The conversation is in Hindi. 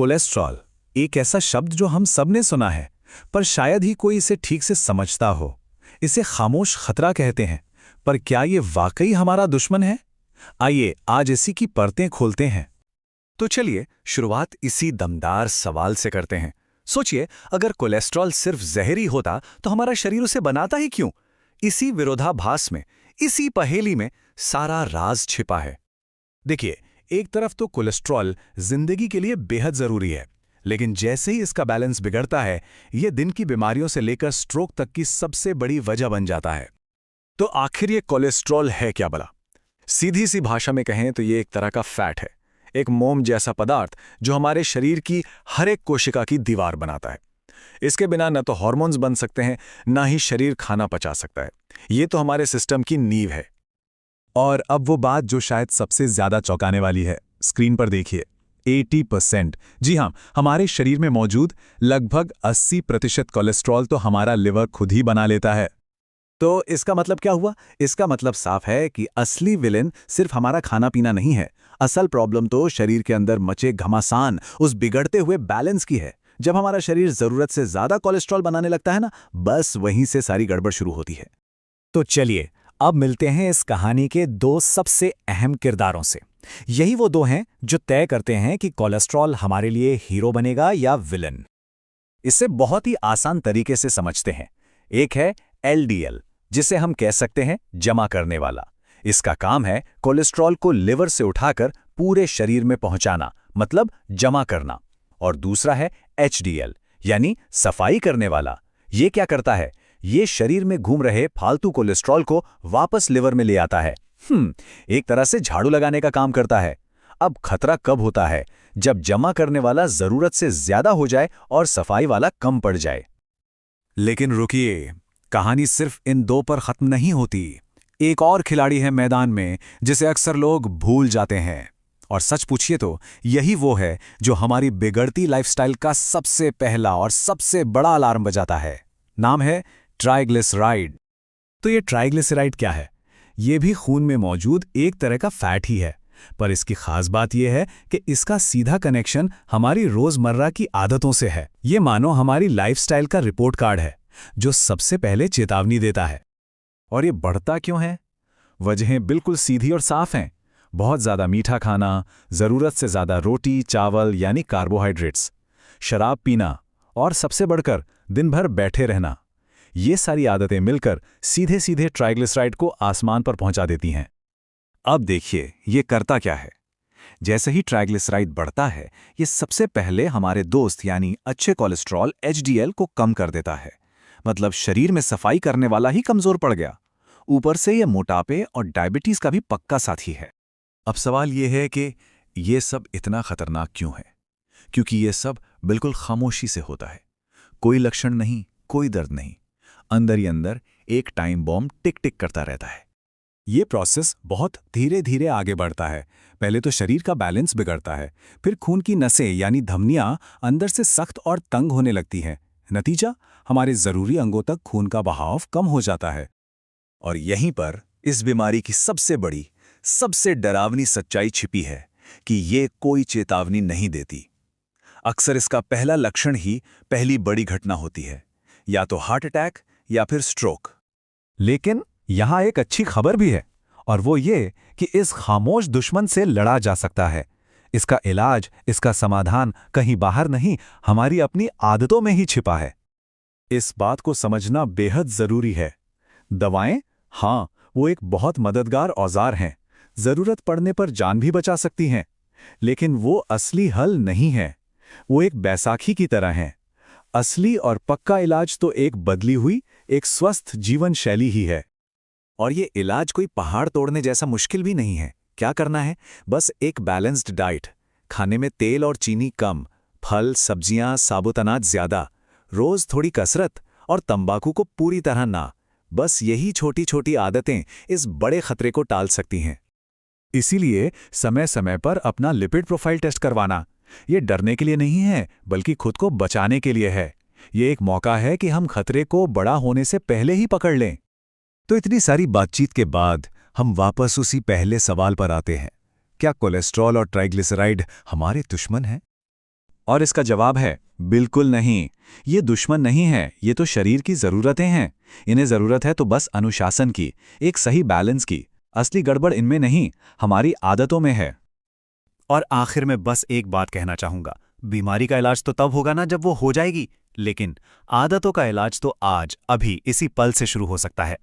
कोलेस्ट्रॉल एक ऐसा शब्द जो हम सब ने सुना है, पर शायद ही कोई इसे ठीक से समझता हो। इसे खामोश खतरा कहते हैं, पर क्या ये वाकई हमारा दुश्मन है? आइए आज इसी की परतें खोलते हैं। तो चलिए शुरुआत इसी दमदार सवाल से करते हैं। सोचिए, अगर कोलेस्ट्रॉल सिर्फ जहरी होता तो हमारा शरीर उसे बनाता ही क्यों? इसी विरोधाभास में, इसी पहेली में सारा राज छिपा है। देखिए, एक तरफ तो कोलेस्ट्रॉल जिंदगी के लिए बेहद जरूरी है, लेकिन जैसे ही इसका बैलेंस बिगड़ता है, ये दिन की बीमारियों से लेकर स्ट्रोक तक की सबसे बड़ी वजह बन जाता है। तो आखिर ये कोलेस्ट्रॉल है क्या भला? सीधी सी भाषा में कहें तो ये एक तरह का फैट है, एक मोम जैसा पदार्थ जो हमारे शरीर की हर एक कोशिका की दीवार बनाता है। इसके बिना न तो हार्मोन्स बन सकते हैं, ना ही शरीर खाना पचा सकता है। ये तो हमारे सिस्टम की नींव है। और अब वो बात जो शायद सबसे ज्यादा चौंकाने वाली है, स्क्रीन पर देखिए। 80%, जी हाँ, हमारे शरीर में मौजूद लगभग 80% कोलेस्ट्रॉल तो हमारा लिवर खुद ही बना लेता है। तो इसका मतलब क्या हुआ? इसका मतलब साफ है कि असली विलेन सिर्फ हमारा खाना पीना नहीं है। असल प्रॉब्लम तो शरीर के अंदर मचे घमासान, उस बिगड़ते हुए बैलेंस की है। जब हमारा शरीर जरूरत से ज्यादा कोलेस्ट्रॉल बनाने लगता है ना, बस वहीं से सारी गड़बड़ शुरू होती है। तो चलिए अब मिलते हैं इस कहानी के दो सबसे अहम किरदारों से। यही वो दो हैं जो तय करते हैं कि कोलेस्ट्रॉल हमारे लिए हीरो बनेगा या विलन। इसे बहुत ही आसान तरीके से समझते हैं। एक है एलडीएल, जिसे हम कह सकते हैं जमा करने वाला। इसका काम है कोलेस्ट्रॉल को लिवर से उठाकर पूरे शरीर में पहुंचाना, मतलब जमा करना। और दूसरा है एचडीएल, यानी सफाई करने वाला। ये क्या करता है? ये शरीर में घूम रहे फालतू कोलेस्ट्रॉल को वापस लिवर में ले आता है। एक तरह से झाड़ू लगाने का काम करता है। अब खतरा कब होता है? जब जमा करने वाला जरूरत से ज्यादा हो जाए और सफाई वाला कम पड़ जाए। लेकिन रुकिए, कहानी सिर्फ इन दो पर खत्म नहीं होती। एक और खिलाड़ी है मैदान में, जिसे अक्सर लोग भूल जाते हैं। और सच पूछिए तो यही वो है जो हमारी बिगड़ती लाइफस्टाइल का सबसे पहला और सबसे बड़ा अलार्म बजाता है। नाम है ट्राइग्लिसराइड। तो ये ट्राइग्लिसराइड क्या है? ये भी खून में मौजूद एक तरह का फैट ही है, पर इसकी खास बात यह है कि इसका सीधा कनेक्शन हमारी रोजमर्रा की आदतों से है। ये मानो हमारी लाइफस्टाइल का रिपोर्ट कार्ड है, जो सबसे पहले चेतावनी देता है। और ये बढ़ता क्यों है? वजहें बिल्कुल सीधी और साफ हैं। बहुत ज़्यादा मीठा खाना, ज़रूरत से ज़्यादा रोटी चावल यानी कार्बोहाइड्रेट्स, शराब पीना, और सबसे बढ़कर दिन भर बैठे रहना। ये सारी आदतें मिलकर सीधे सीधे ट्राइग्लिसराइड को आसमान पर पहुंचा देती हैं। अब देखिए ये करता क्या है। जैसे ही ट्राइग्लिसराइड बढ़ता है, ये सबसे पहले हमारे दोस्त यानी अच्छे कोलेस्ट्रॉल एचडीएल को कम कर देता है। मतलब शरीर में सफाई करने वाला ही कमजोर पड़ गया। ऊपर से ये मोटापे और डायबिटीज का भी पक्का साथी है। अब सवाल ये है कि ये सब इतना खतरनाक क्यों है? क्योंकि ये सब बिल्कुल खामोशी से होता है। कोई लक्षण नहीं, कोई दर्द नहीं, अंदर ही अंदर एक टाइम बॉम्ब टिक टिक करता रहता है। ये प्रोसेस बहुत धीरे धीरे आगे बढ़ता है। पहले तो शरीर का बैलेंस बिगड़ता है, फिर खून की नसें यानी धमनियां अंदर से सख्त और तंग होने लगती हैं। नतीजा, हमारे जरूरी अंगों तक खून का बहाव कम हो जाता है। और यहीं पर इस बीमारी की सबसे बड़ी, सबसे डरावनी सच्चाई छिपी है कि ये कोई चेतावनी नहीं देती। अक्सर इसका पहला लक्षण ही पहली बड़ी घटना होती है, या तो हार्ट अटैक या फिर स्ट्रोक। लेकिन यहाँ एक अच्छी खबर भी है, और वो ये कि इस खामोश दुश्मन से लड़ा जा सकता है। इसका इलाज, इसका समाधान कहीं बाहर नहीं, हमारी अपनी आदतों में ही छिपा है। इस बात को समझना बेहद जरूरी है। दवाएं, हाँ, वो एक बहुत मददगार औजार हैं, जरूरत पड़ने पर जान भी बचा सकती हैं, लेकिन वो असली हल नहीं है। वो एक बैसाखी की तरह हैं। असली और पक्का इलाज तो एक बदली हुई, एक स्वस्थ जीवन शैली ही है। और ये इलाज कोई पहाड़ तोड़ने जैसा मुश्किल भी नहीं है। क्या करना है? बस एक बैलेंस्ड डाइट, खाने में तेल और चीनी कम, फल सब्जियां साबुत अनाज ज्यादा, रोज थोड़ी कसरत और तंबाकू को पूरी तरह ना। बस यही छोटी छोटी आदतें इस बड़े खतरे को टाल सकती हैं। इसीलिए समय समय पर अपना लिपिड प्रोफाइल टेस्ट करवाना, ये डरने के लिए नहीं है, बल्कि खुद को बचाने के लिए है। ये एक मौका है कि हम खतरे को बड़ा होने से पहले ही पकड़ लें। तो इतनी सारी बातचीत के बाद हम वापस उसी पहले सवाल पर आते हैं। क्या कोलेस्ट्रॉल और ट्राइग्लिसराइड हमारे दुश्मन हैं? और इसका जवाब है बिल्कुल नहीं। ये दुश्मन नहीं है, ये तो शरीर की ज़रूरतें हैं। इन्हें ज़रूरत है तो बस अनुशासन की, एक सही बैलेंस की। असली गड़बड़ इनमें नहीं, हमारी आदतों में है। और आखिर में बस एक बात कहना चाहूंगा, बीमारी का इलाज तो तब होगा ना जब वो हो जाएगी, लेकिन आदतों का इलाज तो आज, अभी, इसी पल से शुरू हो सकता है।